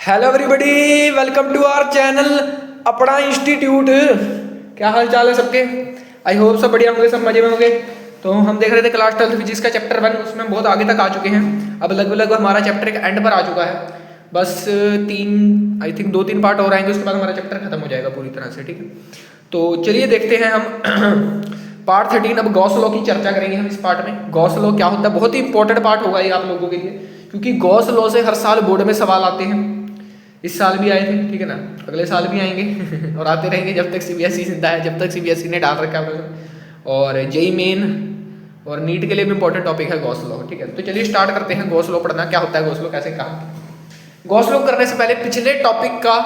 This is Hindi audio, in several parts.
Hello everybody, welcome to our channel अपना इंस्टीट्यूट। क्या हाल चाल है सबके? आई होप सब बढ़िया होंगे, सब मजे में होंगे। तो हम देख रहे थे क्लास 12 फिजिक्स का चैप्टर 1, उसमें बहुत आगे तक आ चुके हैं। अब लगभग हमारा चैप्टर एक एंड पर आ चुका है। बस आई थिंक 2-3 पार्ट और आएंगे, उसके बाद हमारा चैप्टर खत्म हो जाएगा पूरी तरह से। ठीक है, तो चलिए देखते हैं हम पार्ट 13। अब गॉस लॉ की चर्चा करेंगे हम इस पार्ट में। गॉस लॉ क्या होता है, बहुत ही इंपॉर्टेंट पार्ट होगा ये आप लोगों के लिए, क्योंकि गॉस लॉ से हर साल बोर्ड में सवाल आते हैं। इस साल भी आए थे, ठीक है ना, अगले साल भी आएंगे और आते रहेंगे जब तक सीबीएसई जिंदा है, जब तक सीबीएसई ने डाल रखा है। और जेई मेन और नीट के लिए भी इंपॉर्टेंट टॉपिक है गॉस लॉ। ठीक है, तो चलिए स्टार्ट करते हैं गॉस लॉ पढ़ना। क्या होता है गॉस लॉ, कैसे काम। गॉस लॉ करने से पहले पिछले टॉपिक का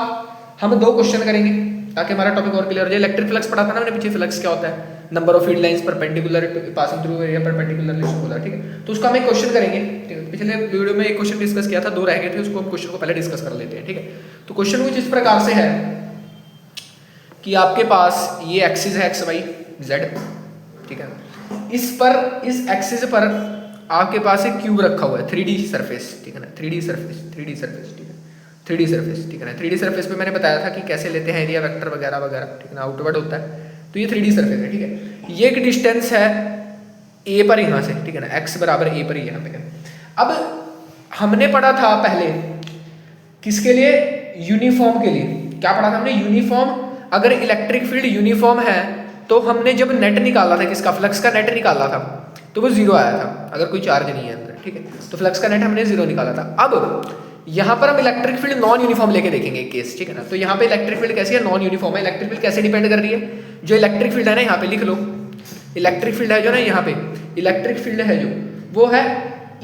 हम 2 क्वेश्चन करेंगे ताकि हमारा टॉपिक और क्लियर हो जाए। इलेक्ट्रिक फ्लक्स पढ़ा था ना मैंने पीछे, फ्लक्स क्या होता है, number of field lines perpendicular passing through area perpendicularly circular. ठीक है, तो उसका हम एक क्वेश्चन करेंगे। ठीक है, पिछले वीडियो में एक क्वेश्चन डिस्कस किया था, 2 रह गए थे, उसको हम क्वेश्चन को पहले डिस्कस कर लेते हैं। ठीक है, तो क्वेश्चन कुछ इस प्रकार से है कि आपके पास ये एक्सिस है एक्स वाई जेड। ठीक है, इस एक्सिस पर आपके पास एक क्यूब रखा हुआ है, 3D सरफेस। ठीक है ना, 3D सरफेस। ठीक है, 3D सरफेस। ठीक है ना, 3D सरफेस पे मैंने बताया था कि कैसे लेते हैं एरिया वेक्टर वगैरह वगैरह। ठीक है ना, आउटवर्ड होता है, तो ये 3D सरफेस है। ठीक है, ये एक डिस्टेंस है ए पर यहाँ से। ठीक है ना, एक्स बराबर ए पर यहाँ पे। अब हमने पढ़ा था पहले किसके लिए, यूनिफॉर्म के लिए। क्या पढ़ा था हमने, यूनिफॉर्म। अगर इलेक्ट्रिक फील्ड यूनिफॉर्म है तो हमने जब नेट निकाला था, किसका, फ्लक्स का नेट निकाला था, तो वो 0 आया था अगर कोई चार्ज नहीं है अंदर। ठीक है, तो फ्लक्स का नेट हमने 0 निकाला था। अब यहाँ पर हम इलेक्ट्रिक फील्ड नॉन यूनिफॉर्म लेके देखेंगे एक केस। ठीक है ना, तो यहाँ पे इलेक्ट्रिक फील्ड कैसी है, नॉन यूनिफॉर्म है। इलेक्ट्रिक फील्ड कैसे डिपेंड कर रही है, जो इलेक्ट्रिक फील्ड है ना, यहाँ पे लिख लो, इलेक्ट्रिक फील्ड है जो ना, यहाँ पे इलेक्ट्रिक फील्ड है जो, वो है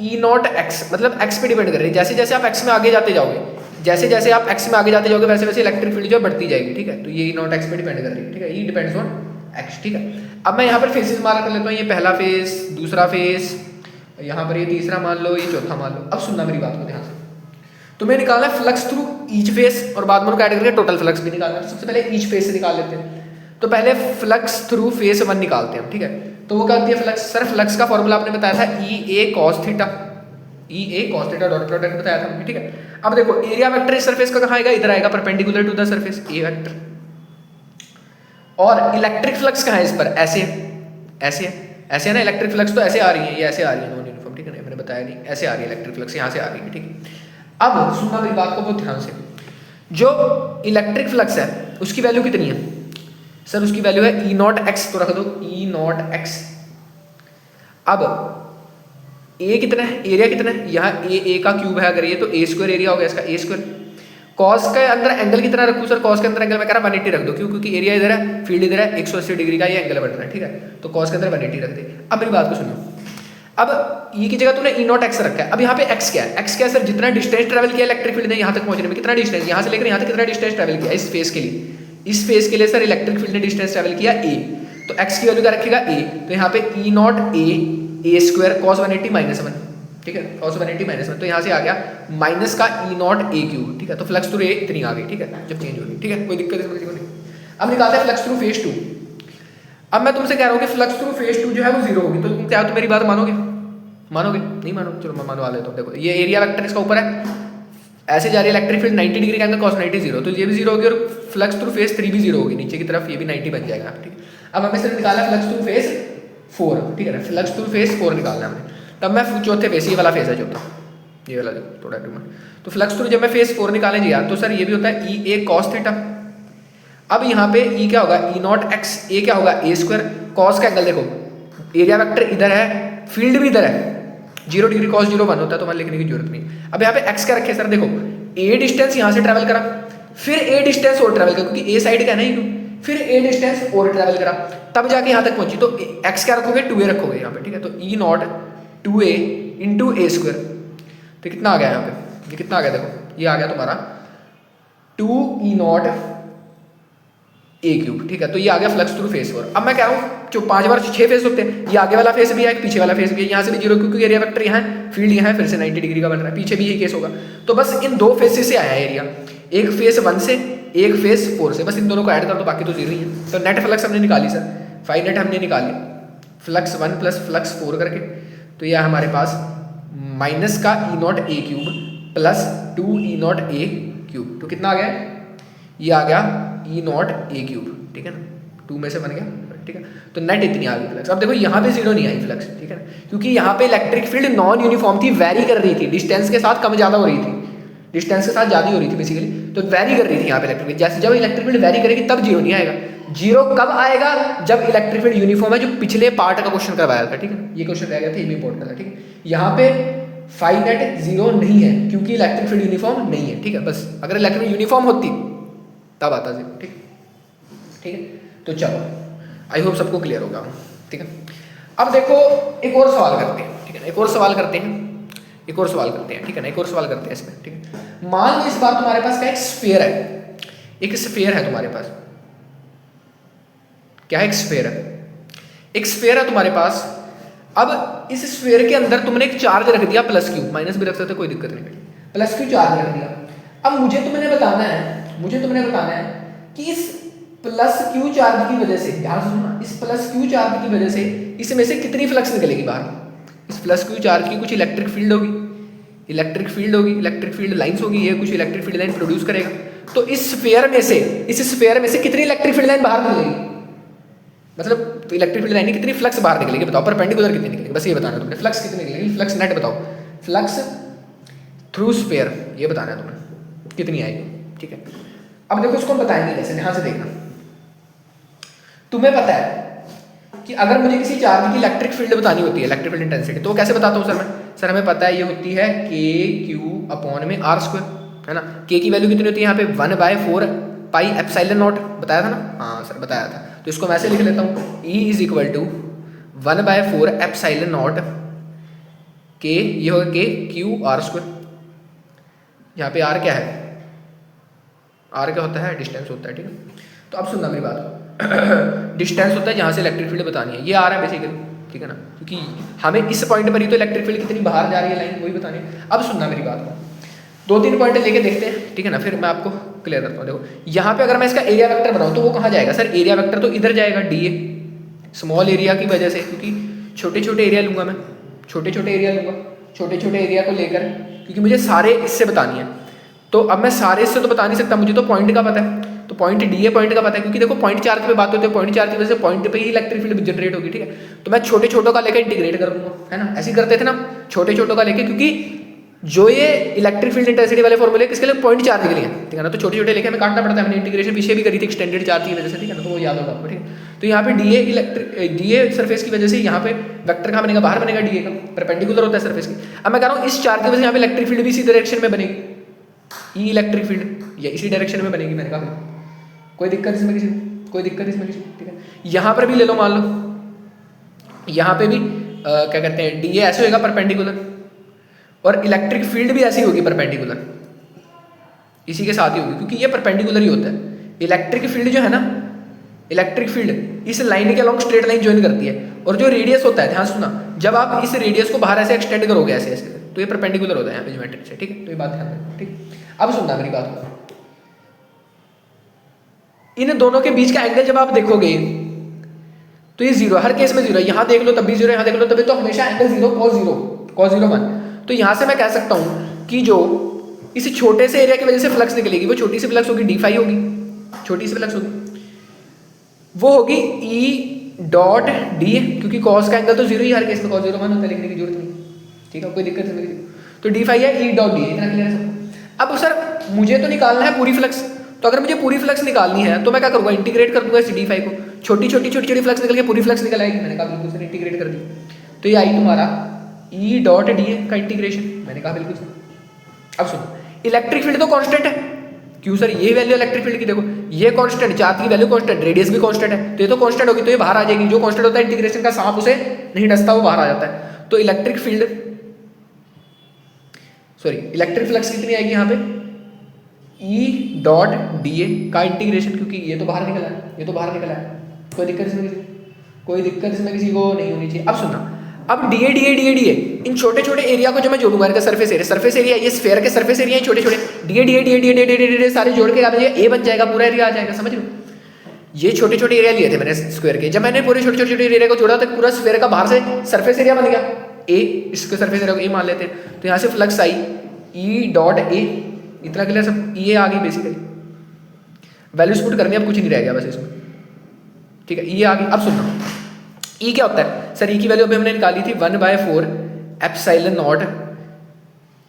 ई नॉट एक्स, मतलब एक्स पे डिपेंड कर रही है। जैसे जैसे आप एक्स में आगे जाते जाओगे, जैसे जैसे आप एक्स में आगे जाते जाओगे, वैसे वैसे इलेक्ट्रिक फील्ड जो बढ़ती जाएगी। ठीक है, तो ये ई नॉट एक्स पे डिपेंड कर रही है। ठीक है, ई डिपेंड्स ऑन एक्स। ठीक है, अब मैं यहाँ पर फेसेस मार्क कर लेता हूँ, ये पहला फेस, दूसरा फेस, यहाँ पर ये तीसरा मान लो, ये चौथा मान लो। अब सुनना मेरी बात को ध्यान से, तुम्हें निकालना है फ्लक्स थ्रू ईच फेस और बाद में उनको ऐड करके टोटल फ्लक्स भी निकालना है। सबसे पहले ईच फेस से निकाल लेते हैं, तो पहले फ्लक्स थ्रू फेस 1 निकालते हैं हम। ठीक है, तो वो क्या होती है फ्लक्स, सर फ्लक्स का फॉर्मूला आपने बताया था ई ए कॉस थीटा, डॉट प्रोडक्ट बताया था हमने। ठीक है, अब देखो एरिया वेक्टर इस सरफेस का कहाँ आएगा, इधर आएगा perpendicular to the surface, a vector. और इलेक्ट्रिक फ्लक्स कहाँ है इस पर, ऐसे ऐसे है ना, इलेक्ट्रिक फ्लक्स तो ऐसे आ रही है, ये ऐसे आ रही है नॉन यूनिफॉर्म। ठीक है ना, मैंने बताया नहीं, ऐसे आ रही है इलेक्ट्रिक फ्लक्स, यहाँ से आ रही है। ठीक है, अब सुनना मेरी बात को बहुत ध्यान से, जो इलेक्ट्रिक फ्लक्स है उसकी वैल्यू कितनी है, सर उसकी वैल्यू है ई नॉट एक्स, तो रख दो ई नॉट एक्स। अब ए कितना है, एरिया कितना है, यहाँ ए का क्यूब है अगर ये, तो ए स्क्वायर एरिया हो गया इसका, ए स्क्वायर। कॉस के अंदर एंगल कितना रखूँ सर, कॉस के अंदर एंगल मैं कह रहा 180 रख दो, क्यों, क्योंकि एरिया इधर है, फील्ड इधर है, 180 डिग्री का ये एंगल बढ़ रहा है। ठीक है, तो कॉस के अंदर 180 रख दे। अब मेरी बात को सुनो, अब ई की जगह तूने ई नॉट एक्स रखा है। अब यहाँ पे एक्स क्या है, एक्स क्या है सर, जितना डिस्टेंस ट्रैवल किया इलेक्ट्रिक फील्ड ने यहाँ तक पहुंचने में, कितना डिस्टेंस, यहाँ से लेकर यहाँ तक कितना डिस्टेंस ट्रैवल किया इस फेस के लिए, इस फेस के लिए सर इलेक्ट्रिक फील्ड ने डिस्टेंस ट्रैवल किया ए, तो एक्स की वैल्यू क्या रखेगा ए, तो यहाँ पे E naught A square cos 180 minus 1। ठीक है, कॉस 180 माइनस 1, तो यहाँ से आ गया माइनस का ई नॉट ए क्यूब। ठीक है, तो फ्लक्स थ्रू ए इतनी आ गई। ठीक है, जब चेंज होगी। ठीक है, कोई दिक्कत इसमें किसी को नहीं। अब निकालते हैं फ्लक्स थ्रू फेज 2। अब मैं तुमसे कह रहा हूँ कि फ्लक्स थ्रू फेज 2 जो है वो 0 होगी, तो तुम क्या, तो मेरी बात मानोगे, नहीं मानो, चलो मैं मानवा लेता हूँ। देखो ये एरिया वेक्टर इसका ऊपर है, ऐसे जा रही है इलेक्ट्रिक फील्ड 90 डिग्री का एंगल cos 90 0, तो ये भी 0 होगी और फ्लक्स थ्रू फेज 3 भी 0 होगी, नीचे की तरफ ये भी 90 बन जाएगा। ठीक है, अब हमें सिर्फ निकालना है फ्लक्स थ्रू फेज 4। ठीक है ना, फ्लक्स थ्रू फेज 4 निकालना है हमें। तब मैं चौथे फेज, ये वाला फेज है चौथा, ये वाला देखो थोड़ा टूमा, तो फ्लक्स थ्रू जब मैं फेज 4 निकालने गया तो सर ये भी होता है ई ए कॉस थीटा। अब यहाँ पे ई क्या होगा, ई नॉट एक्स, ए क्या होगा ए स्क्वायर, कॉस का एंगल देखो, एरिया वेक्टर इधर है, फील्ड भी इधर है, 0 डिग्री cos 0 1 होता है, तो मान लिखने की जरूरत नहीं। अब यहाँ पे x क्या रखे सर, देखो a डिस्टेंस यहाँ से ट्रैवल करा, फिर a डिस्टेंस और ट्रैवल करा, क्योंकि a साइड का है ना, फिर a डिस्टेंस और ट्रैवल करा, तब जाके यहाँ तक पहुंची, तो x क्या रखोगे 2a रखोगे यहाँ पे। ठीक है, तो e not 2a into A square, तो कितना आ गया यहाँ पे, ये कितना आ गया देखो, ये आ गया तुम्हारा 2 e नॉट ए क्यूब। ठीक है, तो ये आ गया फ्लक्स थ्रू फेस 4। अब मैं कह रहा हूँ जो 5 बार 6 फेस होते हैं, ये आगे वाला फेस भी है, पीछे वाला फेस भी है, यहाँ से भी 0 क्योंकि एरिया वेक्टर यहाँ है, फील्ड यहाँ है, फिर से 90 डिग्री का बन रहा है, पीछे भी यही केस होगा। तो बस इन 2 फेसेस से आया है एरिया, एक फेस 1 से एक फेस 4 से, बस इन दोनों को ऐड कर दो, बाकी तो 0 ही है। तो नेट फ्लक्स हमने निकाली सर, फाइव नेट हमने निकाली फ्लक्स 1 प्लस फ्लक्स 4 करके, तो यह हमारे पास माइनस का E naught A cube plus 2 E naught A cube. तो कितना आ गया, ये आ गया ई नॉट ए क्यूब, ठीक है ना, 2 में से बन गया, ठीक है। तो नेट इतनी आ गई फ्लक्स। अब देखो यहाँ पे जीरो नहीं आई फ्लक्स, ठीक है ना, क्योंकि यहाँ पे इलेक्ट्रिक फील्ड नॉन यूनिफॉर्म थी, वेरी कर रही थी, डिस्टेंस के साथ कम ज़्यादा हो रही थी, डिस्टेंस के साथ ज़्यादा हो रही थी बेसिकली, तो वेरी कर रही थी यहाँ पे इलेक्ट्रिक फील्ड। जैसे जब इलेक्ट्रिक फील्ड वेरी करेगी तब जीरो नहीं आएगा। जीरो कब आएगा, जब इलेक्ट्रिक फील्ड यूनिफॉर्म है, जो पिछले पार्ट का क्वेश्चन करवाया था, ठीक है, ये क्वेश्चन रह गया था, ये भी इंपॉर्टेंट था, ठीक है। यहाँ पे फाई नेट जीरो नहीं है क्योंकि इलेक्ट्रिक फील्ड यूनिफॉर्म नहीं है, ठीक है। बस अगर इलेक्ट्रिक फील्ड यूनिफॉर्म होती तब आता जीरो, ठीक ठीक है। तो चलो, आई होप सबको क्लियर होगा, ठीक है। अब देखो एक और सवाल करते हैं, ठीक है ना, एक और सवाल करते हैं, एक और सवाल करते हैं, ठीक है ना, एक और सवाल करते हैं इसमें, ठीक है। मान लो इस बार तुम्हारे पास क्या, एक स्फीयर है, एक स्फीयर है तुम्हारे पास, क्या है, एक स्फीयर है, एक स्फीयर है तुम्हारे पास। अब इस स्फीयर के अंदर तुमने एक चार्ज रख दिया प्लस क्यू, माइनस भी रख सकते, कोई दिक्कत नहीं, प्लस क्यू चार्ज रख दिया। अब मुझे तुमने बताना है कि इस प्लस क्यू चार्ज की वजह से, ध्यान सुनना, इस प्लस क्यू चार्ज की वजह से इसमें से कितनी फ्लक्स निकलेगी बाहर। इस प्लस क्यू चार्ज की कुछ इलेक्ट्रिक फील्ड होगी, इलेक्ट्रिक फील्ड लाइंस होगी, ये कुछ इलेक्ट्रिक फील्ड लाइन प्रोड्यूस करेगा। तो इस स्फीयर में से कितनी इलेक्ट्रिक फील्ड लाइन बाहर निकलेगी, मतलब तो इलेक्ट्रिक फील्ड लाइन कितनी फ्लक्स बाहर निकलेगी, बताओ, परपेंडिकुलर कितनी निकलेगी, बस ये बताना है तुमने, फ्लक्स कितनी निकलेगी, फ्लक्स नेट बताओ, फ्लक्स थ्रू स्फीयर, ये बताना है तुम्हें कितनी आएगी, ठीक है। अब देखो इसको हम बताएंगे कैसे, ध्यान से देखना। तुम्हें पता है कि अगर मुझे किसी चार्ज की इलेक्ट्रिक फील्ड बतानी होती है, इलेक्ट्रिक फील्ड इंटेंसिटी, तो कैसे बताता हूँ सर हमें पता है ये होती है के क्यू अपॉन में आर स्क्वायर, है ना। के की वैल्यू कितनी होती है यहाँ पे 1/4 पाई एप्सिलॉन नॉट, बताया था ना, हाँ सर बताया था। तो इसको मैं ऐसे लिख लेता हूँ, E is equal to 1/4 epsilon naught के, ये होगा के क्यू आर स्क्वायर। यहाँ पे आर क्या है, आर क्या होता है, डिस्टेंस होता है, ठीक है। तो अब सुनना मेरी बात, डिस्टेंस होता है जहाँ से इलेक्ट्रिक फील्ड बतानी है, ये आ रहा है बेसिकली, ठीक है ना, क्योंकि हमें इस पॉइंट पर ही तो इलेक्ट्रिक फील्ड कितनी बाहर जा रही है लाइन, वही बतानी है। अब सुनना मेरी बात को, 2-3 पॉइंट लेके देखते हैं, ठीक है ना, फिर मैं आपको क्लियर करता हूँ। देखो यहाँ पे अगर मैं इसका एरिया वेक्टर बनाऊँ तो वो कहाँ जाएगा, सर एरिया वेक्टर तो इधर जाएगा, डीए, स्मॉल एरिया की वजह से, क्योंकि छोटे छोटे एरिया लूँगा मैं, छोटे छोटे एरिया को लेकर, क्योंकि मुझे सारे इससे बतानी है। तो अब मैं सारे इससे तो बता नहीं सकता, मुझे तो पॉइंट का पता है, तो पॉइंट डी ए पॉइंट का पता है, क्योंकि देखो पॉइंट चार्ज पे बात होती है, पॉइंट चार्ज की वजह से पॉइंट पे ही इलेक्ट्रिक फील्ड जनरेट होगी, ठीक है। तो मैं छोटे छोटों का लेकर इंटीग्रेट कर दूंगा, है ना, ऐसे ही करते थे ना, छोटे छोटों का लेके, क्योंकि जो ये इलेक्ट्रिक फील्ड इंटेंसिटी वाले फॉर्मूले किसके लिए, पॉइंट चार्ज के लिए, ठीक है ना। तो छोटे छोटे लेके हमें काटना पड़ता है, हमने इंटीग्रेशन पीछे भी करी थी एक्सटेंडेड चार्ज की वजह से, ठीक है ना, तो वो याद होगा आपको, ठीक है। तो यहाँ पे डीए सरफेस की वजह से यहाँ पे वेक्टर कहाँ बनेगा, बाहर बनेगा, डीए का परपेंडिकुलर होता है सरफेस की। अब मैं कह रहा हूँ इस चार्ज की वजह से यहाँ पे इलेक्ट्रिक फील्ड भी इसी डायरेक्शन में बनेगी, ई इलेक्ट्रिक फील्ड या इसी डायरेक्शन में बनेगी, मैंने कहा कोई दिक्कत इसमें किसी, कोई दिक्कत इसमें किसी, ठीक है। यहाँ पर भी ले लो, मान लो यहाँ पे भी क्या कहते हैं, डीए ऐसे होगा परपेंडिकुलर, और इलेक्ट्रिक फील्ड भी ऐसी होगी परपेंडिकुलर, इसी के साथ ही होगी, क्योंकि ये परपेंडिकुलर ही होता है। इलेक्ट्रिक फील्ड जो है ना, इलेक्ट्रिक फील्ड इस लाइन के अलॉन्ग स्ट्रेट लाइन ज्वाइन करती है, और जो रेडियस होता है, ध्यान सुनना, जब आप इस रेडियस को बाहर ऐसे एक्सटेंड करोगे ऐसे ऐसे, तो ये परपेंडिकुलर होता है यहाँ पे ज्योमेट्री से, ठीक है। तो ये बात ध्यान रखो, ठीक। अब सुनना मेरी बात को, इन दोनों के बीच का एंगल जब आप देखोगे तो ये जीरो, हर केस में जीरो, यहाँ देख लो तब भी जीरो, यहाँ देख लो तभी, तो हमेशा एंगल जीरो, cos 0 1। तो यहाँ से मैं कह सकता हूँ कि जो इस छोटे से एरिया की वजह से फ्लक्स निकलेगी, वो छोटी सी फ्लक्स होगी, डी फाई होगी, छोटी सी फ्लक्स होगी, वो होगी ई डॉट डी, क्योंकि कॉस का एंगल तो जीरो ही हर केस में, cos 0 1 होता है, लिखने की जरूरत नहीं, ठीक है, कोई दिक्कत नहीं। तो डी फाई है ई डॉट डी, इतना क्लियर है सबको। अब सर मुझे तो निकालना है पूरी फ्लक्स, तो अगर मुझे पूरी फ्लक्स निकालनी है तो मैं क्या करूँगा, इंटीग्रेट कर दूंगा इस डी फाई को, छोटी छोटी फ्लक्स निकल के पूरी फ्लक्स निकल आएगी, मैंने कहा बिल्कुल सर, इंटीग्रेट कर दी, तो ये आई तुम्हारा ई डॉट डी का इंटीग्रेशन, मैंने कहा बिल्कुल सर। अब सुनो, इलेक्ट्रिक फील्ड तो कांस्टेंट है, क्यों सर, ये वैल्यू इलेक्ट्रिक फील्ड की देखो, ये कांस्टेंट, चार्ज की वैल्यू कांस्टेंट, रेडियस भी कांस्टेंट है, तो ये तो कांस्टेंट होगी, तो ये बाहर आ जाएगी, जो कांस्टेंट होता है इंटीग्रेशन का सांप उसे नहीं डसता, वो बाहर आ जाता है। तो electric field, sorry electric flux कितनी आएगी यहाँ पे, ई डॉट डी ए का इंटीग्रेशन, क्योंकि ये तो बाहर निकला है, ये तो बाहर निकला है, कोई दिक्कत इसमें किसी, कोई दिक्कत इसमें किसी को नहीं होनी चाहिए। अब सुनना, अब डी ए इन छोटे छोटे एरिया को जो मैं जोड़ूंगा, इनका सरफेस एरिया, ये स्फीयर के सरफेस एरिया है छोटे छोटे, डी ए सारे जोड़ के आप ए बन जाएगा, पूरा एरिया आ जाएगा, समझ लो। ये छोटे छोटे एरिया लिए थे मैंने स्क्वायर के, जब मैंने पूरे छोटे छोटे एरिया को जोड़ा तो पूरा स्फीयर का बाहर से सरफेस एरिया बन गया, ए, इसके सरफेस एरिया को ए मान लेते हैं, तो यहाँ से flux I E dot A, इतना क्लियर सब, ये आ गई बेसिकली वैल्यूज पुट करनी, अब कुछ नहीं रह गया बस इसमें, ठीक है। ये आ गई। अब सुनना ई क्या होता है सर, ई की वैल्यू अभी हमने निकाली थी 1/4 epsilon not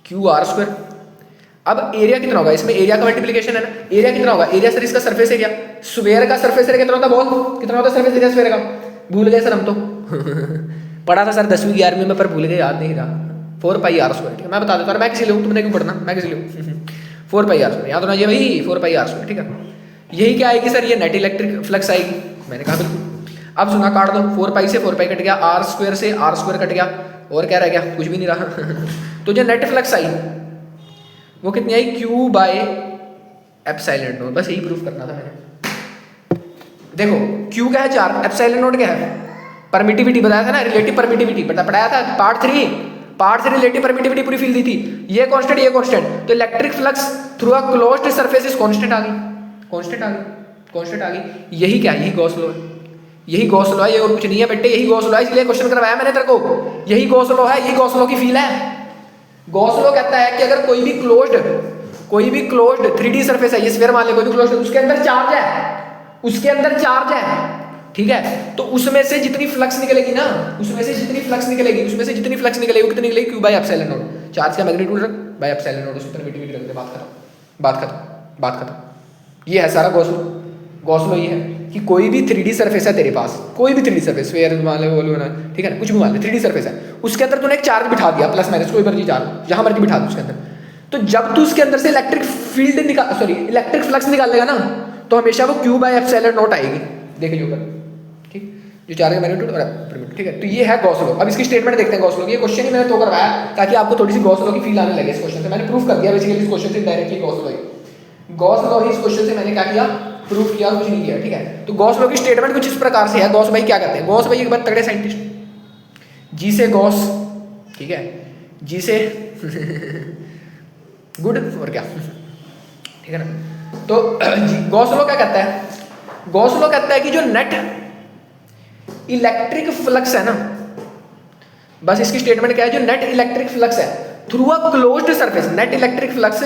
Q R square. अब एरिया कितना होगा, इसमें एरिया का मल्टीप्लिकेशन है ना, एरिया कितना होगा, एरिया सर इसका सरफेस एरिया, स्फीयर का सरफेस एरिया कितना होता है, बोल कितना होता है सरफेस एरिया स्फीयर का, भूल गए सर हम तो पढ़ा था सर 10वीं 11वीं में, पर भूल गए, याद नहीं रहा। 4πr स्क्वायर, ठीक है। मैं बता देता हूँ, मैं किसी लिए तुमने क्यों पढ़ना, मैं किसी लिए 4πr स्क्वायर याद होना चाहिए भाई, 4πr स्क्वायर, ठीक है। यही क्या आएगी सर, ये नेट इलेक्ट्रिक फ्लक्स आएगी, मैंने कहा बिल्कुल। अब सुना, काट दो, 4π से 4π कट गया, आर स्क्वायर से आर स्क्वायर कट गया, और क्या रह गया, कुछ भी नहीं रहा तो जो नेट फ्लक्स आई वो कितनी आई, Q बाय एप्सिलॉन नॉट, बस यही प्रूफ करना था मैंने। देखो Q क्या है 4, एप्सिलॉन नॉट क्या है, परमिटिविटी बताया था ना, रिलेटिव परमिटिविटी पढ़ाया था पार्ट 3 रिलेटिव परमिटिविटी पूरी फील दी थी, ये कांस्टेंट ये कांस्टेंट, तो electric flux through a closed surface is constant आ गई, कांस्टेंट आ गई। यही क्या, यही गॉस लॉ है, यही गॉस लॉ है, ये और कुछ नहीं है बेटे, यही गॉस लॉ है, इसलिए क्वेश्चन करवाया मैंने तेरे को, यही गॉस लॉ है, यही गॉस लॉ की फील है। गॉस लॉ कहता है कि अगर कोई भी क्लोज्ड 3D सरफेस है, ये स्फीयर मान ले, कोई भी क्लोज्ड, उसके अंदर चार्ज है, ठीक है, तो उसमें से जितनी फ्लक्स निकलेगी ना, उसमें से जितनी फ्लक्स निकलेगी वो कितनी निकलेगी, Q by epsilon not, charge का मैग्नीट्यूड रख बाय एप्सिलॉन नॉट, उसकी परमिटिविटी रख दे, बात खत्म। ये है सारा गॉस लॉ ये है कि कोई भी 3D सरफेस है तेरे पास, कोई भी 3D सरफेस, स्फीयर मान ले, बोलो ना, ठीक है ना, कुछ भी मान ले, 3D सरफेस है, उसके अंदर तूने एक चार्ज बिठा दिया, प्लस माइनस कोई मर्जी चार्ज, जहां मर्जी बिठा दो उसके अंदर, तो जब तू उसके अंदअंदर से इलेक्ट्रिक फ्लक्स निकालेगा ना, तो हमेशा वो Q बाय एप्सिलॉन नॉट आएगी, देख लो ऊपर, ठीक, जो चार्ज का मैग्नीट्यूड और परमिटिविटी, ठीक है। तो ये है गॉस लॉ। अब इसकी स्टेटमेंट देखते हैं गॉस लॉ की, ये क्वेश्चन ही मैंने तो करवाया ताकि आपको थोड़ी सी गॉस लॉ की फील आने लगे इस क्वेश्चन से, मैंने प्रूफ कर दिया बेसिकली इस क्वेश्चन से डायरेक्टली गॉस लॉ ही इस क्वेश्चन से मैंने क्या किया, प्रूफ किया, कुछ नहीं किया, ठीक है। तो गॉस लॉ की स्टेटमेंट कुछ इस प्रकार से है, गॉस भाई क्या करते हैं, गॉस भाई एक बार तगड़े साइंटिस्ट, जी से गॉस, ठीक है, जी से गुड और क्या, ठीक है ना। तो गॉस लॉ क्या कहता है, गॉस लॉ कहता है कि जो नेट इलेक्ट्रिक फ्लक्स है ना, बस इसकी स्टेटमेंट क्या है, जो नेट इलेक्ट्रिक फ्लक्स है through a closed surface, net electric flux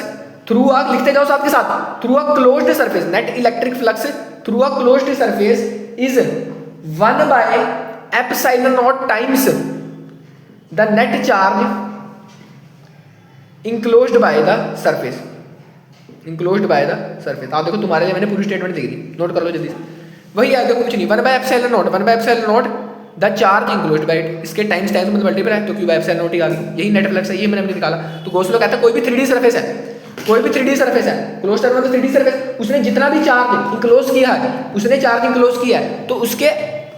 through अ, लिखते जाओ साथ के साथ, through a closed surface, net electric flux through a closed surface is 1 by epsilon not times the net charge enclosed by the surface, आप देखो तुम्हारे लिए मैंने पूरी स्टेटमेंट लिख दी, नोट कर लो जल्दी से, वही है, देखो कुछ नहीं, 1 by epsilon naught the charge enclosed by it, इसके टाइम्स मतलब मल्टीपल है, तो Q बाय एप्सिलॉन नॉट ही आ गई, यही नेट फ्लक्स है, ये मैंने निकाला। तो गॉस लॉ कहता है कोई भी 3D सरफेस है, क्लोज्ड टर्म में 3D सरफेस, उसने जितना भी चार्ज इंक्लोज किया है, तो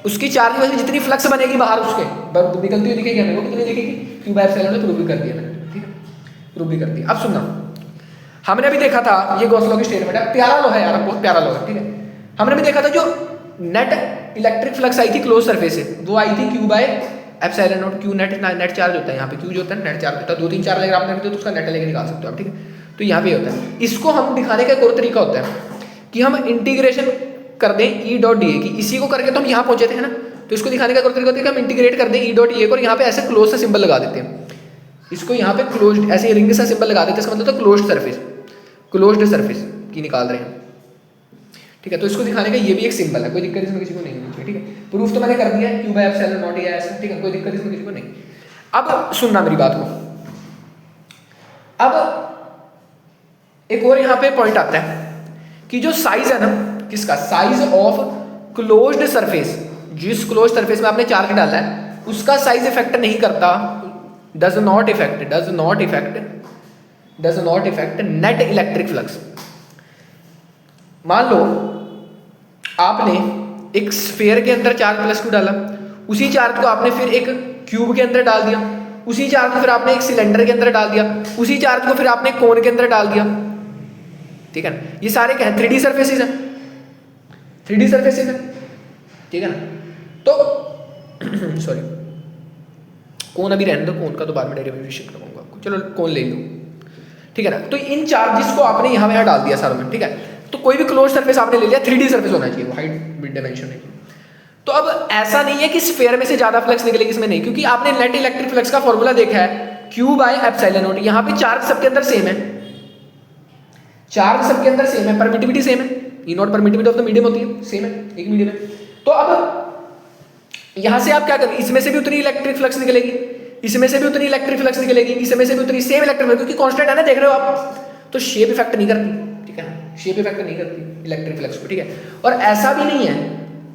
उसकी चार्ज की वजह से जितनी फ्लक्स बनेगी बाहर उसके निकलती हुई दिखेगी हमें, वो कितनी दिखेगी, Q by epsilon not, prove भी कर दिया मैंने, ठीक है, प्रूव भी कर दिया। अब सुनना, हमने अभी देखा था, ये गॉस लॉ की स्टेटमेंट है, प्यारा लॉ है यार, बहुत प्यारा लॉ है, ठीक है। हमने भी देखा था जो नेट इलेक्ट्रिक फ्लक्स आई थी क्लोज सरफेस से, वो आई थी Q by epsilon not, Q net charge होता है, यहाँ पे Q जो होता है नेट चार्ज होता है, 2-3 चार्ज अगर आपने रखते हो तो उसका नेट लेके निकाल सकते हो आप, ठीक है। तो यहाँ पे होता है, इसको हम दिखाने का एक और तरीका होता है कि हम इंटीग्रेशन कर दें E.dA की, इसी को करके तो हम यहाँ पहुंचे थे, है ना, तो इसको दिखाने का एक और तरीका होता है कि हम इंटीग्रेट कर दें E.A को, और यहाँ पे ऐसे क्लोज सा सिंबल लगा देते हैं, इसको यहाँ पे क्लोज्ड ऐसे रिंग सा सिंबल लगा देते हैं, इसका मतलब तो क्लोज्ड सरफेस की निकाल रहे हैं, ठीक है। तो इसको दिखाने का ये भी एक सिंबल है, कोई दिक्कत इसमें किसी को नहीं होनी चाहिए, ठीक है। प्रूफ तो मैंने कर दिया है, Q बाय एप्सिलॉन नॉट या ऐसा, ठीक है, कोई दिक्कत इसमें किसी को नहीं। अब सुनना मेरी बात को, अब एक और यहाँ पे पॉइंट आता है कि जो साइज है ना, किसका साइज ऑफ क्लोज्ड सरफेस, जिस क्लोज्ड सरफेस में आपने चार्ज डाला है उसका साइज इफेक्ट नहीं करता, does not effect net electric flux. मान लो आपने एक स्फीयर के अंदर चार्ज प्लस Q डाला, उसी चार्ज को आपने फिर एक क्यूब के अंदर डाल दिया, उसी चार्ज को फिर आपने एक सिलेंडर के अंदर डाल दिया, उसी चार्ज को फिर आपने कोन के अंदर डाल दिया, ठीक है ना। ये सारे क्या है, 3D सरफेसेस हैं, ठीक है ना। तो सॉरी, कोन अभी रहने दो, कोन का तो बाद में डेरिवेशन करूंगा आपको, चलो कोन ले लो, ठीक है ना। तो इन चार्जेस को आपने यहाँ डाल दिया सारों में, ठीक है। तो कोई भी क्लोज सरफेस आपने ले लिया, 3D सरफेस होना चाहिए, वो हाइट मिड डायमेंशन है। तो अब ऐसा नहीं है कि स्फीयर में से ज्यादा फ्लक्स निकलेगी, इसमें नहीं, क्योंकि आपने नेट इलेक्ट्रिक फ्लक्स का फॉर्मूला देखा है, Q बाय एप्सिलॉन नॉट, यहाँ पे चार्ज सबके अंदर सेम है, चार्ज सबके अंदर सेम है, परमिटिविटी सेम है, E naught permittivity of the medium होती है सेम है, एक मीडियम है। तो अब यहां से आप क्या करें, इसमें से भी उतनी इलेक्ट्रिक फ्लक्स निकलेगी, इसमें से भी उतनी इलेक्ट्रिक फ्लक्स निकलेगी, इसमें से भी उतनी सेम इलेक्ट्रिक फ्लक्स, क्योंकि कांस्टेंट है ना, देख रहे हो आप, तो शेप इफेक्ट नहीं करती, ठीक है, शेप इफेक्ट नहीं करती इलेक्ट्रिक फ्लक्स को, ठीक है। और ऐसा भी नहीं है,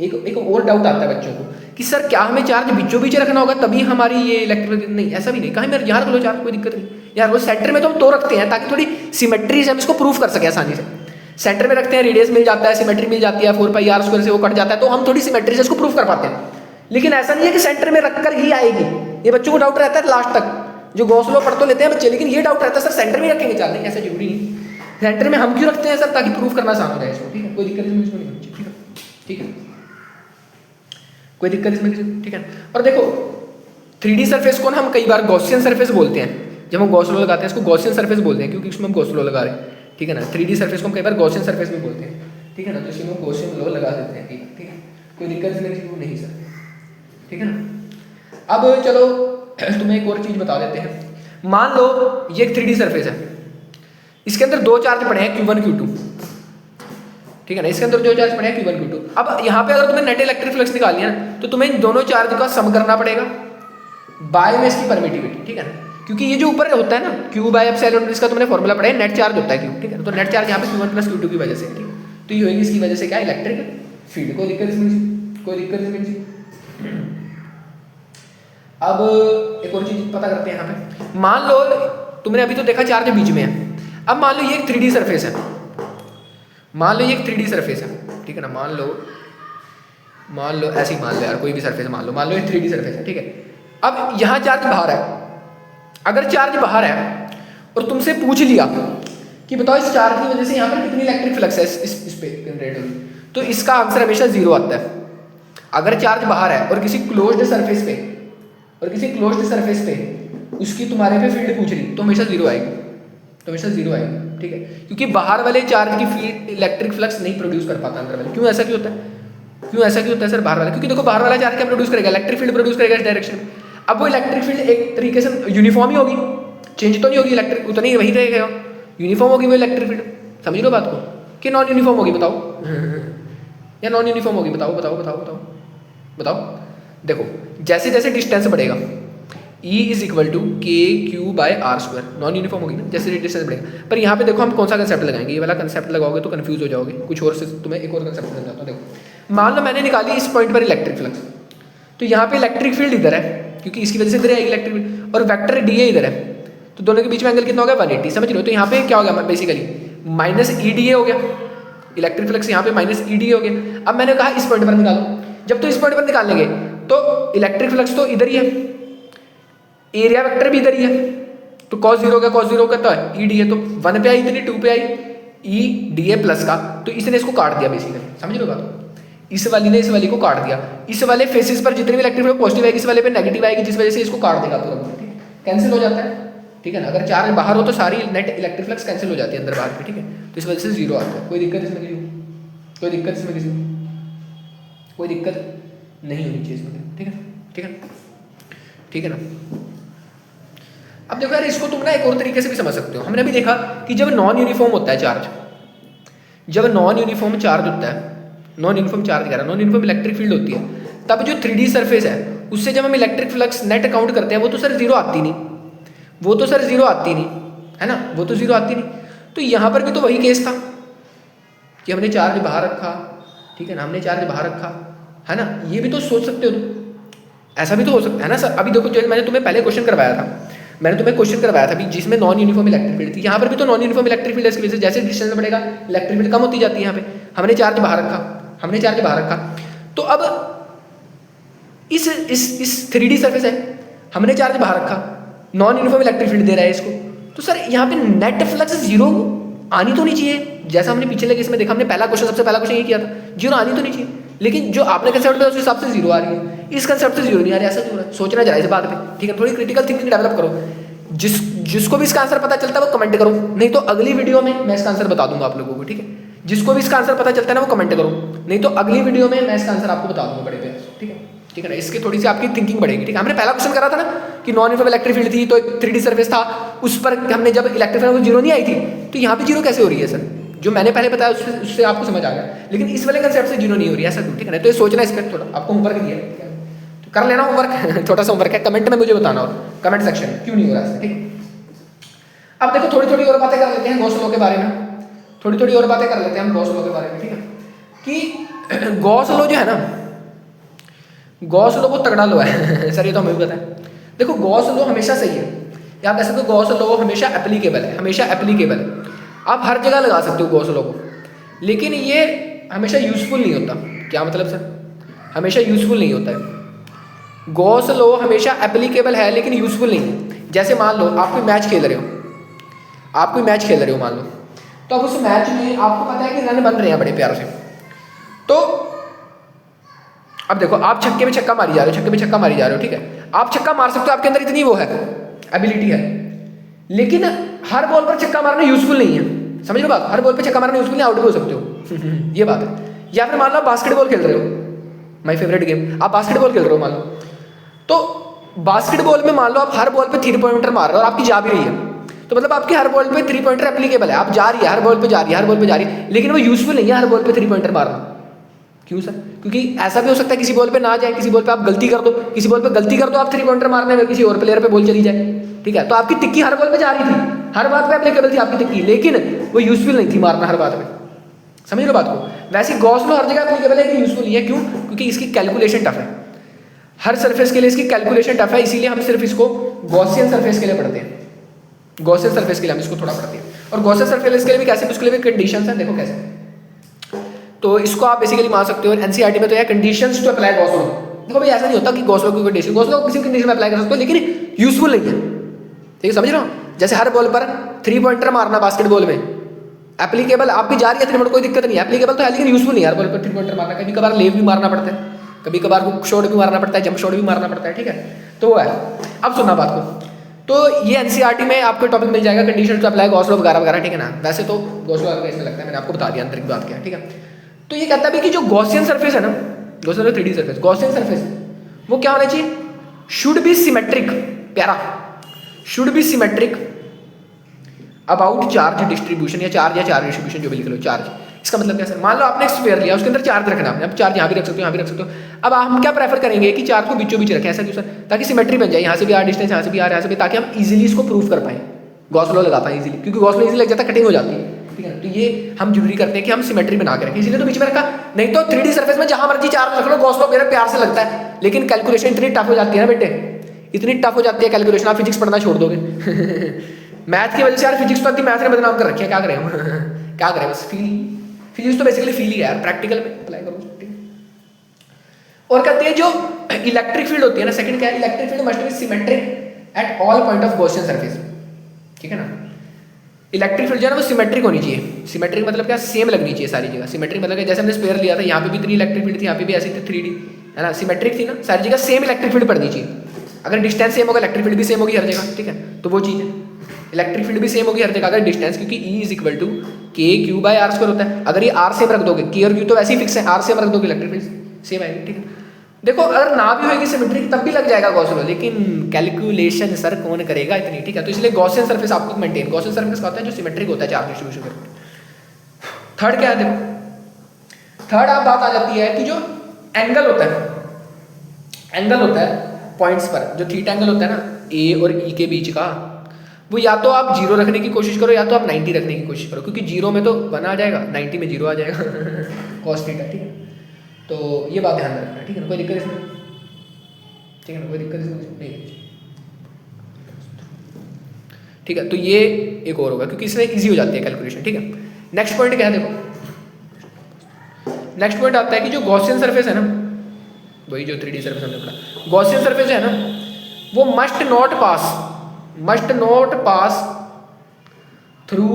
एक और डाउट आता है बच्चों को कि सर क्या हमें चार्ज बीचों बीच रखना होगा तभी हमारी ये इलेक्ट्रिक, नहीं ऐसा भी नहीं, कहीं मेरे यहाँ रख लो चार्ज, कोई दिक्कत नहीं यार, वो सेंटर में तो हम तो रखते हैं ताकि थोड़ी सिमेट्री से हम इसको प्रूफ कर सके आसानी से। सेंटर में रखते हैं, रेडियस मिल जाता है, सिमेट्री मिल जाती है, 4πr² से वो कट जाता है, तो हम थोड़ी सिमेट्री से इसको प्रूफ कर पाते हैं। लेकिन ऐसा नहीं है कि सेंटर में रखकर ही आएगी, ये बच्चों को डाउट रहता है लास्ट तक, जो गॉस लॉ पढ़ तो लेते हैं बच्चे, लेकिन ये डाउट रहता है सर सेंटर में रखेंगे चार्ज, नहीं ऐसा जरूरी नहीं, सेंटर में हम क्यों रखते हैं सर, ताकि प्रूफ करना आसान हो जाए इसको, ठीक है, कोई दिक्कत इसमें नहीं होनी चाहिए, ठीक है, कोई दिक्कत इसमें, ठीक है। और देखो 3D सरफेस को ना हम कई बार गॉसियन सरफेस बोलते हैं, जब हम गॉस लॉ लगाते हैं इसको गॉसियन सरफेस बोलते हैं, क्योंकि उसमें हम गॉस लॉ लगा रहे हैं, ठीक है ना। 3D सरफेस को हम कई बार गॉसियन सरफेस भी बोलते हैं, ठीक है ना, तो इसमें हम गॉसियन लॉ लगा देते हैं, ठीक है, कोई दिक्कत इसमें नहीं सर, ठीक है ना। अब चलो तुम्हें एक और चीज बता देते हैं, मान लो ये एक 3D सरफेस है, इसके अंदर दो चार्ज पड़े हैं Q1 Q2, ठीक है ना, इसके अंदर जो चार्ज पड़े हैं Q1 Q2। अब यहाँ पे अगर तुम्हें नेट इलेक्ट्रिक फ्लक्स निकालनी है ना, तो तुम्हें इन दोनों चार्ज का सम करना पड़ेगा बाय में इसकी परमिटिविटी, ठीक है ना, क्योंकि ये जो ऊपर होता है ना Q/ε, इसका तुमने फॉर्मूला पढ़ा है, नेट चार्ज होता है Q, ठीक है, तो नेट चार्ज यहाँ पे Q1 + Q2 की वजह से, ठीक है, तो ये होगी इसकी वजह से क्या, इलेक्ट्रिक फील्ड, कोई दिक्कत इसमें, कोई दिक्कत इसमें। अब एक और चीज पता करते हैं यहाँ पे, मान लो तुमने अभी तो देखा चार्ज बीच में है, अब मान लो ये एक 3D सरफेस है, मान लो ये एक 3D सरफेस है, ठीक है ना, मान लो ऐसे ही मान लो यार, कोई भी सरफेस मान लो ये 3D सरफेस है, ठीक है। अब यहाँ चार्ज बाहर है, अगर चार्ज बाहर है और तुमसे पूछ लिया कि बताओ इस चार्ज की वजह से यहाँ पर कितनी इलेक्ट्रिक फ्लक्स है इस पे जनरेट होगी, तो इसका आंसर हमेशा 0 आता है। अगर चार्ज बाहर है और किसी क्लोज्ड सरफेस पे उसकी तुम्हारे पे फील्ड पूछ रही, तो हमेशा 0 आएगी, ठीक है, क्योंकि बाहर वाले चार्ज की फील्ड इलेक्ट्रिक फ्लक्स नहीं प्रोड्यूस कर पाता अंदर वाले। क्यों ऐसा क्यों होता है सर बाहर वाला, क्योंकि देखो बाहर वाला चार्ज क्या प्रोड्यूस करेगा, इलेक्ट्रिक फील्ड प्रोड्यूस करेगा इस डायरेक्शन में। अब वो इलेक्ट्रिक फील्ड एक तरीके से यूनिफॉर्म ही होगी, चेंज तो नहीं होगी, इलेक्ट्रिक उतनी ही वही रहेगा, यूनिफॉर्म होगी वो इलेक्ट्रिक फील्ड, समझ लो बात को, कि नॉन यूनिफॉर्म होगी बताओ या नॉन यूनिफॉर्म होगी, बताओ। देखो जैसे जैसे डिस्टेंस बढ़ेगा E = KQ/r², नॉन यूनिफॉर्म होगी ना जैसे डिस्टेंस बढ़ेगा। पर यहाँ पे देखो हम कौन सा कंसेप्ट लगाएंगे, ये वाला कंसेप्ट लगाओगे तो कंफ्यूज हो जाओगे, कुछ और से तुम्हें एक और कंसेप्ट समझाता हूँ। देखो मान लो मैंने निकाली इस पॉइंट पर इलेक्ट्रिक फ्लक्स, तो यहाँ पे इलेक्ट्रिक फील्ड इधर है, क्योंकि इसकी वजह से इधर आएगी इलेक्ट्रिक फील्ड, और वेक्टर DA इधर है, तो दोनों के बीच में एंगल कितना हो गया 180, समझ रहे हो। तो यहाँ पे क्या हो गया बेसिकली -EDA हो गया, इलेक्ट्रिक फ्लक्स यहाँ पे -EDA हो गया। अब मैंने कहा इस पॉइंट पर निकालो, जब तो इस पॉइंट पर निकाल लेंगे तो इलेक्ट्रिक फ्लक्स तो इधर ही है, एरिया वेक्टर भी इधर ही है, तो cos 0 का तो है EDA, तो 1 पे आई इतनी 2 पे आई EDA प्लस का, तो इसने इसको काट दिया बेसिकली, समझ लो बात, इस वाली ने इस वाली को काट दिया, इस वाले फेसेस पर जितनी भी इलेक्ट्रिक फील्ड पॉजिटिव आएगी, इस वाले पे नेगेटिव आएगी, जिस वजह से इसको काट देगा पूरा, ठीक है, कैंसिल हो जाता है, ठीक है ना। अगर चार्ज बाहर हो तो सारी नेट इलेक्ट्रिक फ्लक्स कैंसिल हो जाती है अंदर बाहर पे, ठीक है, तो इस वजह से 0 आता है। कोई दिक्कत इसमें किसी को, कोई दिक्कत नहीं होनी चाहिए इसमें, ठीक है ना। अब देखो यार इसको तुम ना एक और तरीके से भी समझ सकते हो, हमने अभी देखा कि जब नॉन यूनिफॉर्म होता है चार्ज, जब नॉन यूनिफॉर्म चार्ज होता है, नॉन यूनिफॉर्म इलेक्ट्रिक फील्ड होती है, तब जो 3D सरफेस है उससे जब हम इलेक्ट्रिक फ्लक्स नेट काउंट करते हैं वो तो सर 0 आती नहीं, है ना, वो तो 0 आती नहीं। तो यहाँ पर भी तो वही केस था कि हमने चार्ज बाहर रखा, ठीक है ना, है ना, ये भी तो सोच सकते हो तुम, ऐसा भी तो हो सकता है ना सर। अभी देखो जो मैंने तुम्हें पहले क्वेश्चन करवाया था अभी, जिसमें नॉन यूनिफॉर्म इलेक्ट्रिक फील्ड थी, यहाँ पर भी तो नॉन यूनिफॉर्म इलेक्ट्रिक फील्ड है, इसकी वजह से जैसे डिस्टेंस बढ़ेगा इलेक्ट्रिक फील्ड कम होती जाती है। यहाँ पे हमने चार्ज बाहर रखा, तो अब इस 3D सरफेस है, हमने चार्ज बाहर रखा, नॉन यूनिफॉर्म इलेक्ट्रिक फील्ड दे रहा है इसको, तो सर यहाँ पे नेट फ्लक्स 0 आनी तो नहीं चाहिए, जैसा हमने पिछले केस में देखा, हमने सबसे पहला क्वेश्चन ये किया था, 0 आनी तो नहीं चाहिए, लेकिन जो आपने कंसेप्ट में उस हिसाब से 0 आ रही है, इस कंसेप्ट से 0 नहीं आ रही, ऐसा क्यों हो रहा है, सोचना जरा इस बात पे, ठीक है, थोड़ी क्रिटिकल थिंकिंग डेवलप करो। जिसको भी इसका आंसर पता चलता है वो कमेंट करो, नहीं तो अगली वीडियो में मैं इसका आंसर बता दूंगा आप लोगों को, ठीक है, जिसको भी इसका आंसर पता चलता है ना वो कमेंट करो, नहीं तो अगली वीडियो में मैं इसका आंसर आपको बता दूंगा बड़े पे, ठीक है ना, इसकी थोड़ी सी आपकी थिंकिंग बढ़ेगी, ठीक है। हमने पहला क्वेश्चन करा था ना कि नॉन यूनिफॉर्म इलेक्ट्रिक फील्ड थी, तो 3D सरफेस था, उस पर हमने जब इलेक्ट्रिक फील्ड जीरो नहीं आई थी, तो यहाँ पे जीरो कैसे हो रही है सर? जो मैंने पहले बताया उससे आपको समझ आ गया, लेकिन इस वाले कंसेप्ट से जीरो नहीं हो रही है ऐसा क्यों? ठीक है ना, तो ये सोचना इस पर थोड़ा, आपको होमवर्क दिया है तो कर लेना होमवर्क छोटा सा होमवर्क है, कमेंट में मुझे बताना और कमेंट सेक्शन में क्यों नहीं हो रहा है, ठीक। अब देखो थोड़ी थोड़ी और बातें कर लेते हैं गॉस लॉ के बारे में, थोड़ी थोड़ी और बातें कर लेते हैं हम गॉस लॉ के बारे में, ठीक है। कि गॉस लॉ जो है ना, गॉस लॉ बहुत तगड़ा लॉ है सर, ये तो हमें भी पता है। देखो गॉस लॉ हमेशा सही है, या आप कह सकते हो गॉस लॉ हमेशा एप्लीकेबल है, हमेशा एप्लीकेबल है। आप हर जगह लगा सकते हो गॉस लॉ को, लेकिन ये हमेशा यूजफुल नहीं होता। क्या मतलब सर? हमेशा यूजफुल नहीं होता है। गॉस लॉ हमेशा एप्लीकेबल है लेकिन यूजफुल नहीं है। जैसे मान लो आप कोई मैच खेल रहे हो, आप कोई मैच खेल रहे हो मान लो, तो अब उस मैच में आपको पता है कि रन बन रहे हैं बड़े प्यार से, तो अब देखो आप छक्के में छक्का मारी जा रहे हो, छक्के में छक्का मारी जा रहे हो, ठीक है। आप छक्का मार सकते हो, आपके अंदर इतनी वो है, एबिलिटी है, लेकिन हर बॉल पर छक्का मारना यूजफुल नहीं है। समझ लो बात, हर बॉल पे छक्का मारना यूजफुल नहीं, आउट भी हो सकते हो ये बात है। या फिर मान लो आप बास्केटबॉल खेल रहे हो, माय फेवरेट गेम, आप बास्केटबॉल खेल रहे हो मान लो, तो बास्केटबॉल में मान लो आप हर बॉल पे 3 पॉइंटर मार रहे हो और आपकी जा भी रही है, तो मतलब आपकी हर बॉल पे 3 पॉइंटर एप्लीकेबल है, आप जा रही है, हर बॉल पे जा रही है, हर बॉल पे जा रही है, लेकिन वो यूजफुल नहीं है हर बॉल पे 3 पॉइंटर मारना। क्यों सर? क्योंकि ऐसा भी हो सकता है किसी बॉल पे ना जाए, किसी बॉल पे आप गलती कर दो, किसी बॉल पे गलती कर दो आप 3 पॉइंटर मारने में, किसी और प्लेयर पे बॉल चली जाए, ठीक है। तो आपकी टिक्की हर बॉल पे जा रही थी, हर बात पे एप्लीकेबल थी आपकी टिक्की, लेकिन वो यूजफुल नहीं थी मारना हर बात पे। समझ लो बात को। वैसे गॉस लॉ हर जगह एप्लीकेबल है लेकिन यूजफुल नहीं है। क्यों? क्योंकि इसकी कैलकुलेशन टफ है, हर सरफेस के लिए इसकी कैलकुलेशन टफ है, इसीलिए हम सिर्फ इसको गॉसियन सरफेस के लिए पढ़ते हैं। गॉसियन सरफेस के लिए हम इसको थोड़ा पढ़ते हैं, और गॉसियन सरफेस के लिए भी कैसे, उसके लिए भी कंडीशंस हैं, देखो कैसे। तो इसको आप बेसिकली मान सकते हो एनसीईआरटी में तो है conditions to apply Gauss law. देखो भाई ऐसा नहीं होता कि गॉस लॉ की कंडीशन, गॉस लॉ किसी कंडीशन में अप्लाई कर सकते हो लेकिन यूजफुल नहीं है, ठीक है, समझ रहे हो। जैसे हर बॉल पर 3 पॉइंटर मारना बास्केटबॉल में एप्लीकेबल, आपकी जा रही है 3 पॉइंट, कोई दिक्कत नहीं है, एप्लीकेबल तो है लेकिन यूजफुल नहीं है हर बॉल पर 3 पॉइंटर मारना। कभी कभार लेव भी मारना पड़ता है, कभी कभार हुक शॉट भी मारना पड़ता है, जंप शॉट भी मारना पड़ता है, ठीक है। तो वो है। अब सुनना बात को, तो ये एनसीईआरटी में आपको टॉपिक मिल जाएगा condition to apply Gauss law वगैरह वगैरह, ठीक है ना। वैसे तो गॉस लॉ इसमें लगता है, मैंने आपको बता दिया अंदर की बात क्या है, ठीक है। तो ये कहता है कि जो गॉसियन सरफेस है ना, Gaussian 3D surface, Gaussian surface वो क्या होना चाहिए? शुड बी सिमेट्रिक, प्यारा, should be symmetric about charge distribution, या चार्ज डिस्ट्रीब्यूशन जो भी लिख लो, चार्ज। इसका मतलब क्या सर? मान लो आपने एक स्फीयर लिया, उसके अंदर चार्ज रखना है, आप चार्ज यहाँ भी रख सकते हो, यहाँ भी रख सकते हो। अब हम क्या प्रेफर करेंगे कि चार्ज को बीचों बीच रखें, ऐसा क्यों सर? ताकि सिमेट्री बन जाए, यहाँ से भी आर डिस्टेंस, यहाँ से भी आर, यहाँ से भी, ताकि हम इजीली इसको प्रूव कर पाएं, गॉस लॉ लगा पाएं इजीली, क्योंकि गॉस लॉ इजीली लग जाता है, कटिंग हो जाती है, ठीक है। तो ये हम जरूरी करते हैं कि हम सिमेट्री बना के रखें, इसीलिए तो बीच में रखा। नहीं तो 3D सर्फेस में जहां मर्जी चार्ज रख लो, गॉस लॉ मेरे प्यार से लगता है, लेकिन कैलकुलेशन इतनी टफ हो जाती है ना बेटे, इतनी टफ हो जाती है कैलकुलेशन, आप फिजिक्स पढ़ना छोड़ दोगे मैथ की वजह से यार, फिजिक्स तो मैथ ने बदनाम कर रखी है, क्या करें हम क्या करें, बस फील, फिजिक्स तो बेसिकली फील ही है यार, प्रैक्टिकल में अप्लाई करो, ठीक है। और कहते हैं जो इलेक्ट्रिक फील्ड होती है ना, सेकंड क्या है, electric field must be symmetric at all point of Gaussian surface, ठीक है ना। इलेक्ट्रिक फील्ड जो है ना वो सिमेट्रिक होनी चाहिए। सिमेट्रिक मतलब क्या? सेम लगनी चाहिए सारी जगह। सिमेट्रिक मतलब जैसे हमने स्पेयर लिया था, यहाँ पे भी इतनी इलेक्ट्रिक फील्ड थी, यहाँ पे भी ऐसी थी 3D, है ना, सिमेट्रिक थी ना, सारी जगह सेम इलेक्ट्रिक फील्ड पड़नी चाहिए। अगर डिस्टेंस सेम होगा इलेक्ट्रिक फील्ड भी सेम होगी हर जगह, ठीक है। तो वो चीज़ है, इलेक्ट्रिक फील्ड भी सेम होगी हर जगह अगर डिस्टेंस, क्योंकि E इज इक्वल टू के क्यू बाय आर स्क्वायर होता है। अगर ये आर सेम रख दोगे, के और क्यू तो वैसे ही फिक्स है, आर सेम रख दोगे इलेक्ट्रिक फील्ड सेम आएगी, ठीक है। देखो अगर ना भी होगी सिमेट्रिक तब भी लग जाएगा गॉस लॉ, लेकिन कैलकुलेशन सर कौन करेगा इतनी, ठीक है। तो इसलिए गॉसियन सरफेस आपको मेंटेन, गॉसियन सरफेस का होता है जो सिमेट्रिक होता है चार्ज डिस्ट्रीब्यूशन का। थर्ड क्या है? देखो थर्ड आप बात आ जाती है कि जो एंगल होता है, एंगल होता है पॉइंट्स पर, जो थीटा एंगल होता है ना ए और ई के बीच का, वो या तो आप 0 रखने की कोशिश करो या तो आप 90 रखने की कोशिश करो, क्योंकि 0 में तो 1 आ जाएगा, 90 में 0 आ जाएगा cos थीटा, ठीक है। तो ये बात ध्यान में रखना, ठीक है ना, कोई दिक्कत इसमें, ठीक है ना, कोई दिक्कत इसमें नहीं, ठीक है। तो ये एक और होगा क्योंकि इसमें इजी हो जाती है कैलकुलेशन, ठीक है। नेक्स्ट पॉइंट क्या है? देखो नेक्स्ट पॉइंट आता है कि जो गॉसियन सरफेस है ना, वही जो 3D सरफेस हमने पढ़ा, गॉसियन सरफेस है ना, वो must not pass through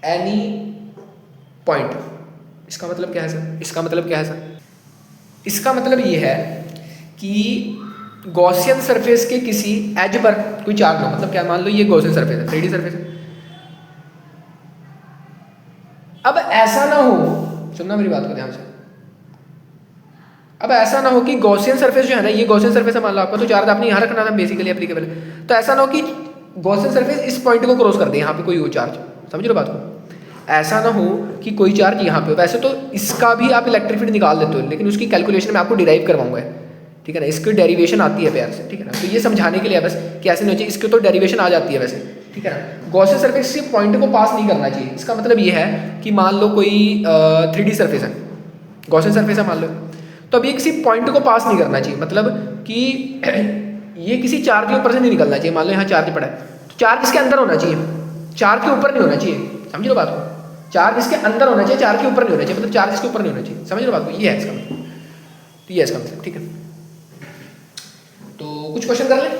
any point. इसका मतलब क्या है सर? इसका मतलब क्या है सर? इसका मतलब ये है कि गॉसियन सरफेस के किसी एज पर कोई चार्ज हो, मतलब क्या, मान लो ये गॉसियन सरफेस है, 3D सरफेस है। अब ऐसा ना हो, सुनना मेरी बात को ध्यान से, अब ऐसा ना हो कि गॉसियन सरफेस जो है ना, ये गॉसियन सरफेस है मान लो आपका, तो चार्ज आपने यहाँ रखना था बेसिकली एप्लीकेबल, तो ऐसा ना हो कि गॉसियन सरफेस इस पॉइंट को क्रॉस कर दे, यहाँ पे कोई हो चार्ज, समझ लो बात को, ऐसा ना हो कि कोई चार्ज यहाँ पे हो। वैसे तो इसका भी आप इलेक्ट्रिक फील्ड निकाल देते हो, लेकिन उसकी कैलकुलेशन में आपको डिराइव करवाऊंगा, ठीक है ना, इसकी डेरिवेशन आती है प्यार से, ठीक है ना। तो ये समझाने के लिए बस कि ऐसे नहीं हो चाहिए, इसकी तो डेरिवेशन आ जाती है वैसे, ठीक है ना। गॉसियन सरफेस से पॉइंट को पास नहीं करना चाहिए, इसका मतलब ये है कि मान लो कोई 3D सरफेस है, गॉसियन सरफेस है मान लो, तो अब ये किसी पॉइंट को पास नहीं करना चाहिए, मतलब कि ये किसी चार्ज के ऊपर से नहीं निकलना चाहिए। मान लो यहाँ चार्ज पड़ा है, तो चार्ज इसके अंदर होना चाहिए, चार्ज के ऊपर नहीं होना चाहिए, समझ लो बात को, चार्ज इसके अंदर होना चाहिए, चार्ज के ऊपर नहीं होना चाहिए, मतलब चार्ज इसके ऊपर नहीं होना चाहिए, समझ लो बात को, ये है इसका मतलब, तो ये है इसका मतलब, ठीक है। तो कुछ क्वेश्चन कर लें,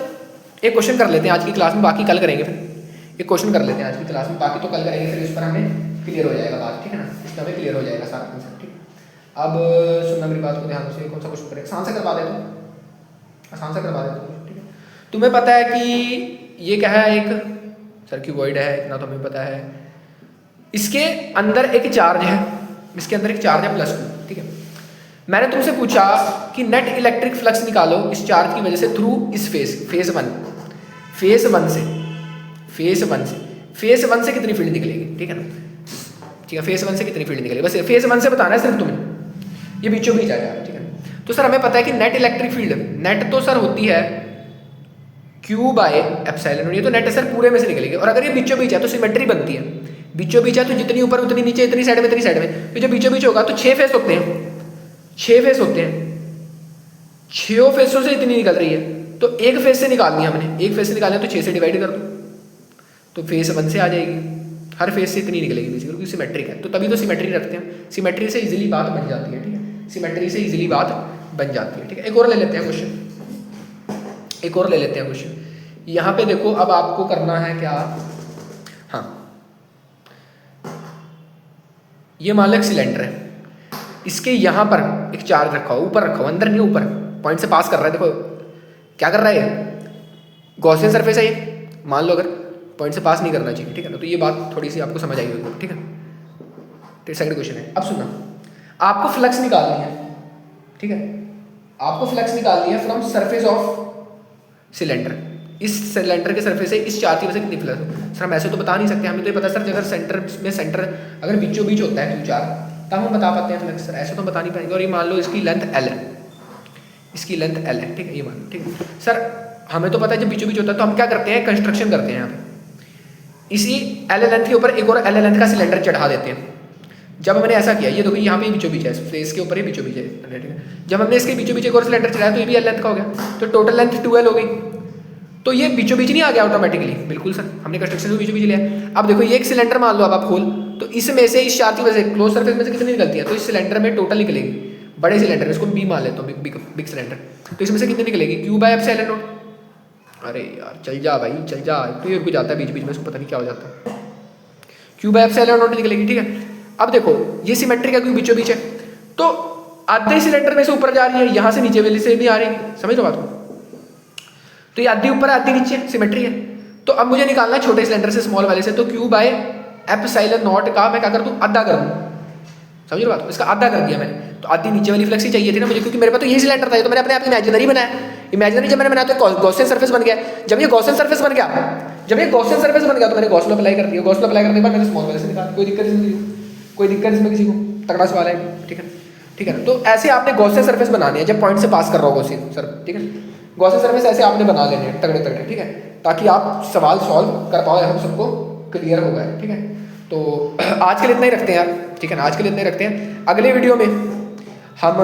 एक क्वेश्चन कर लेते हैं आज की क्लास में, बाकी कल करेंगे, फिर एक क्वेश्चन कर लेते हैं आज की क्लास में, बाकी तो कल करेंगे, फिर इस पर हमें क्लियर हो जाएगा बात, ठीक है ना, इसमें हमें क्लियर हो जाएगा सारा कंसेप्ट, ठीक है। अब सुनना मेरी बात को ध्यान से, कौन सा क्वेश्चन करें, आसान से करवा देता हूँ, आसान से करवा देता हूँ, ठीक है। तुम्हें पता है कि ये क्या है, एक सर्क्यूबॉइड है, इतना तो हमें पता है, इसके अंदर एक चार्ज है, इसके अंदर एक चार्ज है +2, ठीक है। मैंने तुमसे पूछा कि नेट इलेक्ट्रिक फ्लक्स निकालो इस चार्ज की वजह से थ्रू इस फेज 1 से कितनी फील्ड निकलेगी, ठीक है ना, ठीक है, फेज 1 से कितनी फील्ड निकलेगी, बस फेज 1 से बताना है सिर्फ तुम्हें, ये बीचों बीच आ जाएगा, ठीक है। तो सर हमें पता है कि नेट इलेक्ट्रिक फील्ड, नेट तो सर होती है Q/ε, ये तो नेट सर पूरे में से निकलेगी, और अगर ये बीचों बीच है तो सिमेट्री बनती है, बीचों बीच है तो जितनी ऊपर उतनी नीचे, इतनी साइड में इतनी साइड में, तो जब बीचों बीच होगा तो 6 फेस होते हैं, 6 फेस होते हैं, 6 फेसों से इतनी निकल रही है, तो एक फेस से निकालनी है हमने, एक फेस से निकालना है तो 6 से डिवाइड कर दो, तो फेस 1 से आ जाएगी, हर फेस से इतनी निकलेगी बेसिकली, क्योंकि सिमेट्रिक है, तो तभी तो सिमेट्री रखते हैं, सिमेट्री से इजीली बात बन जाती है, ठीक है, सिमेट्री से इजीली बात बन जाती है, ठीक है। एक और ले लेते हैं क्वेश्चन, एक और ले लेते हैं क्वेश्चन, यहाँ पे देखो, अब आपको करना है क्या, हाँ, ये मान लो एक सिलेंडर है, इसके यहाँ पर एक चार्ज रखा हो, ऊपर रखा हो, अंदर नहीं ऊपर, पॉइंट से पास कर रहा है, देखो क्या कर रहा है, गॉसियन सरफेस है ये, मान लो अगर पॉइंट से पास नहीं करना चाहिए, ठीक है ना, तो ये बात थोड़ी सी आपको समझ आई होगी, ठीक है। तो सेकंड क्वेश्चन है, अब सुनना, आपको फ्लक्स निकालनी है, ठीक है, आपको फ्लक्स निकालनी है फ्रॉम सरफेस ऑफ सिलेंडर, इस सिलेंडर के सरफेस से इस चार्ज की वजह से कितनी फ्लक्स, सर हम ऐसे तो बता नहीं सकते, हमें तो ये पता सर अगर सेंटर में सेंटर अगर बीचों बीच होता है Q4 तब हम बता पाते हैं फ्लक्स, सर ऐसे तो बता नहीं पाएंगे, और ये मान लो इसकी लेंथ L है, इसकी लेंथ L है, ठीक है, ये मान लो, ठीक है सर, हमें तो पता है जब बीचों बीच होता है तो हम क्या करते हैं, कंस्ट्रक्शन करते हैं यहाँ पे, इसी L लेंथ के ऊपर एक और L लेंथ का सिलेंडर चढ़ा देते हैं। जब हमने ऐसा किया, ये देखो यहाँ पे बीचों बीच है, फेस के ऊपर ही बीचों बीच है, ठीक है, जब हमने इसके बीचों बीच एक और सिलेंडर चढ़ाया तो ये भी L लेंथ का हो गया, तो टोटल लेंथ 2L हो गई, तो ये बीचों बीच नहीं आ गया ऑटोमेटिकली, बिल्कुल सर, हमने कंस्ट्रक्शन को बीचों बीच लिया। अब देखो ये एक सिलेंडर मान लो, अब आप खोल, तो इसमें से इस चार्ज की वजह से क्लोज सरफेस में से कितनी निकलती है, तो इस सिलेंडर में टोटल निकलेगी, बड़े सिलेंडर इसको B मान लेता हूँ, बिग सिलेंडर, तो इसमें से कितनी निकलेगी Q/ε0, अरे यार चल जा भाई चल जा, तो ये रुक जाता है बीच बीच में, इसको पता नहीं क्या हो जाता है, Q/ε0 निकलेगी, ठीक है। अब देखो ये सिमेट्रिक है क्योंकि बीचों बीच है, तो आधे सिलेंडर में से ऊपर जा रही है, यहाँ से नीचे वाली से भी आ रही है, समझ लो बात को, तो ये आधी ऊपर आधी नीचे, सिमेट्री है। तो अब मुझे निकालना है छोटे सिलेंडर से स्मॉल वाले से, तो Q/ε0 का मैं क्या कर दूँ, आधा कर दूँ, समझ लो बात को, इसका आधा कर दिया मैंने, तो आधी नीचे वाली फ्लक्स ही चाहिए थी ना मुझे, क्योंकि मेरे पास तो यही सिलेंडर था, ये तो मैंने अपने आप इमेजिनरी बनाया, इमेजिनरी जब मैंने बनाया तो गॉसियन सरफेस बन गया, जब ये गॉसियन सरफेस बन गया, जब ये गॉसियन सरफेस बन गया तो मैंने गॉस लॉ अप्लाई कर दिया, गॉस लॉ अप्लाई करने के बाद मैंने स्मॉल वाले से निकाला, कोई दिक्कत इसमें, कोई दिक्कत इसमें किसी को, तगड़ा सवाल है, ठीक है, ठीक है ना। तो ऐसे आपने गॉसियन सरफेस बनानी है जब पॉइंट से पास कर रहा हो गॉसियन सर, ठीक है, गॉसियन सरफेस ऐसे आपने बना लेने हैं तगड़े तगड़े, ठीक है, ताकि आप सवाल सॉल्व कर पाओ, हम सबको क्लियर हो गए, ठीक है। तो आज के लिए इतना ही रखते हैं यार, ठीक है ना, आज के लिए इतना ही रखते हैं, अगले वीडियो में हम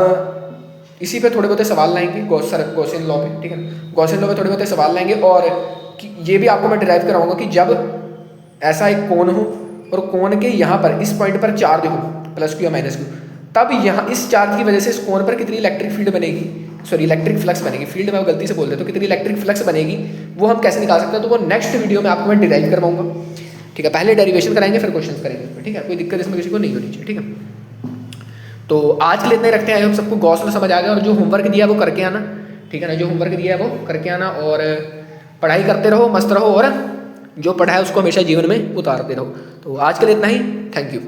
इसी पे थोड़े बहुत सवाल लाएंगे गॉसियन लॉ पे, ठीक है, गॉसियन लॉ पे थोड़े बहुत सवाल लाएंगे, और ये भी आपको मैं डिराइव कराऊंगा कि जब ऐसा एक कोण हो और कोण के यहाँ पर इस पॉइंट पर चार्ज हो +Q या -Q, तब यहाँ इस चार्ज की वजह से इस कोण पर कितनी इलेक्ट्रिक फील्ड बनेगी, सॉरी इलेक्ट्रिक फ्लक्स बनेगी, फील्ड में गलती से बोल रहे तो कितनी इलेक्ट्रिक फ्लक्स बनेगी वो हम कैसे निकाल सकते हैं, तो वो नेक्स्ट वीडियो में आपको मैं डिराइव करवाऊंगा, ठीक है। पहले डेरिवेशन कराएंगे फिर क्वेश्चन करेंगे, ठीक है, कोई दिक्कत इसमें किसी को नहीं होनी चाहिए, ठीक है। तो आज के लिए इतना ही रखते हैं, आई होप सबको गॉस लॉ समझ आ गया, और जो होमवर्क दिया वो करके आना, ठीक है ना, जो होमवर्क दिया है वो करके आना, और पढ़ाई करते रहो, मस्त रहो, और जो पढ़ा है उसको हमेशा जीवन में उतारते रहो। तो आज के लिए इतना ही, थैंक यू।